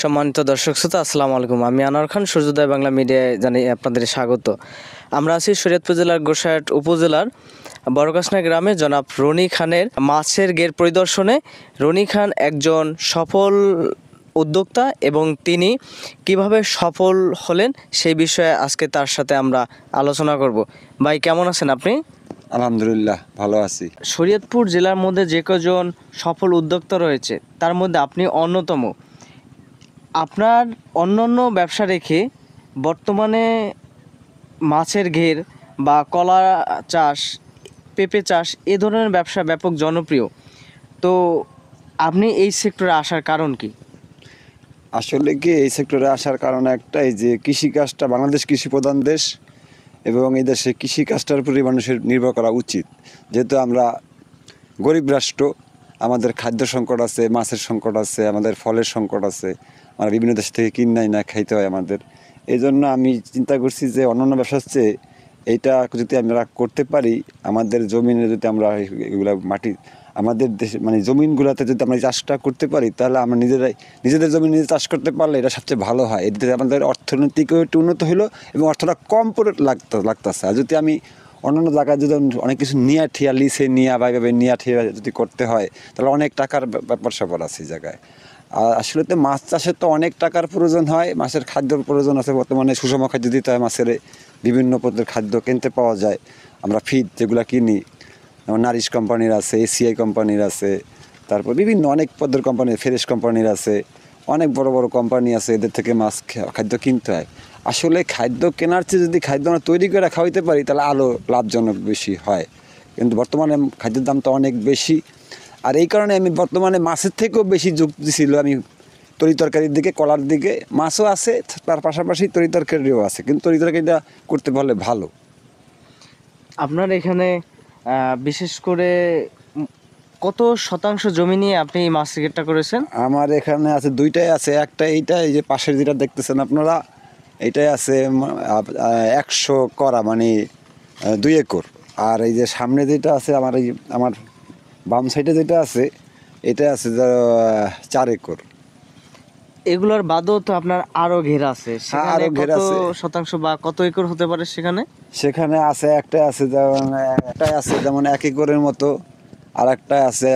সম্মানিত দর্শক শ্রোতা, আসসালামু আলাইকুম। আমি আনোয়ার খান, সূর্যোদয় বাংলা মিডিয়ায় জানাই আপনাদের স্বাগত। আমরা আছি শরীয়তপুর জেলার গোসাইরহাট উপজেলার বড়কাশনা গ্রামে জনাব রনি খানের মাছের ঘের পরিদর্শনে। রনি খান একজন সফল উদ্যোক্তা এবং তিনি কিভাবে সফল হলেন সেই বিষয়ে আজকে তার সাথে আমরা আলোচনা করব। ভাই, কেমন আছেন আপনি? আলহামদুলিল্লাহ, ভালো আছি। শরীয়তপুর জেলার মধ্যে যে কজন সফল উদ্যোক্তা রয়েছে তার মধ্যে আপনি অন্যতম। আপনার অন্যান্য ব্যবসা রেখে বর্তমানে মাছের ঘের বা কলা চাষ, পেঁপে চাষ এ ধরনের ব্যবসা ব্যাপক জনপ্রিয়। তো আপনি এই সেক্টরে আসার কারণ কি? আসলে কি এই সেক্টরে আসার কারণ একটাই, যে কৃষিকাজটা, বাংলাদেশ কৃষি প্রধান দেশ এবং এই দেশে কৃষিকাজটার উপরই মানুষের নির্ভর করা উচিত। যেহেতু আমরা গরিব রাষ্ট্র, আমাদের খাদ্য সংকট আছে, মাছের সংকট আছে, আমাদের ফলের সংকট আছে, আমরা বিভিন্ন দেশ থেকে কিনাই না খাইতে হয় আমাদের। এই জন্য আমি চিন্তা করছি যে অন্যান্য ব্যবসার চেয়ে এইটা যদি আমরা করতে পারি, আমাদের জমিনে যদি আমরা এগুলা মাটি, আমাদের দেশে মানে জমিনগুলোতে যদি আমরা চাষটা করতে পারি, তাহলে আমরা নিজেদের জমি নিজে চাষ করতে পারলে এটা সবচেয়ে ভালো হয়। এতে আমাদের অর্থনৈতিকও একটু উন্নত হলো এবং অর্থটা কম পড়ে লাগতেছে। আর যদি আমি অন্যান্য জায়গায় যদি অনেক কিছু নিয়ে ঠিয়া লিসে নিয়ে বা এভাবে নিয়ে ঠিয়া যদি করতে হয়, তাহলে অনেক টাকার ব্যাপার স্যাপার আছে এই জায়গায়। আর আসলে তো মাছ চাষের তো অনেক টাকার প্রয়োজন হয়, মাছের খাদ্যর প্রয়োজন আছে। বর্তমানে সুষম খাদ্য দিতে হয় মাছের, বিভিন্ন পদের খাদ্য কিনতে পাওয়া যায়। আমরা ফিড যেগুলো কিনি, যেমন নারিশ কোম্পানির আছে, এসিআই কোম্পানির আছে, তারপর বিভিন্ন অনেক পদের কোম্পানি, ফ্রেশ কোম্পানির আছে, অনেক বড় বড় কোম্পানি আছে, এদের থেকে মাছ খাদ্য কিনতে হয়। আসলে খাদ্য কেনার চেয়ে যদি খাদ্য আমরা তৈরি করে খাওয়াইতে পারি, তাহলে আরও লাভজনক বেশি হয়। কিন্তু বর্তমানে খাদ্যের দাম তো অনেক বেশি। আর এই কারণে আমি বর্তমানে মাছের থেকেও বেশি যুক্তি ছিল আমি তরিতরকারির দিকে, কলার দিকে। মাছও আছে, তার পাশাপাশি তরিতরকারিও আছে, কিন্তু তরিতরকারিটা করতে পারলে ভালো। আপনার এখানে বিশেষ করে কত শতাংশ জমি নিয়ে আপনি এই মাছের ঘেরটা করেছেন? আমার এখানে আছে দুইটাই আছে। একটা এইটা, এই যে পাশের যেটা দেখতেছেন আপনারা, এইটাই আছে 100 করা, মানে 2 একর। আর এই যে সামনে যেটা আছে আমার, এই আমার বাম সাইডে যেটা আছে, এটা আছে 4 একর। এগুলোর বাদও তো আপনার আরো ঘের আছে, সেখানে আরো ঘের কত আছে। শতাংশ বা কত একর হতে পারে সেখানে? সেখানে আছে একটাই আছে যেমন 1 একরের মতো, আর একটা আছে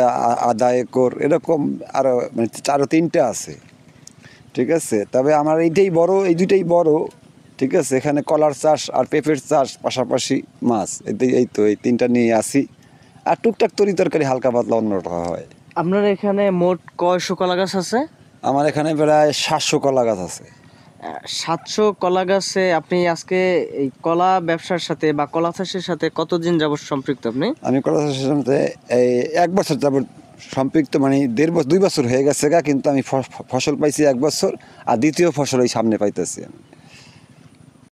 আধা একর, এরকম আরো মানে আরো 3টে আছে। ঠিক আছে, তবে আমার এইটাই বড়, এই দুইটাই বড়। ঠিক আছে, এখানে কলার চাষ আর পেঁপের চাষ, পাশাপাশি মাছ, এই তো এই 3টা নিয়ে আসি। আর টুকটাক তরিতরকারি হালকা পাতলা অন্যটা হয়। আপনার এখানে মোট কয়শো কলা গাছ আছে? আমার এখানে প্রায় 700 কলা গাছ আছে। 700 কলা গাছে আপনি আজকে এই কলা ব্যবসার সাথে বা কলা চাষের সাথে কতদিন যাবত সম্পৃক্ত আপনি? আমি কলা চাষের সাথে এই 1 বছর যাবত সম্পৃক্ত, মানে 2 বছর হয়ে গেছে গা, কিন্তু আমি ফসল পাইছি 1 বছর, আর দ্বিতীয় ফসল এই সামনে পাইতেছি আমি।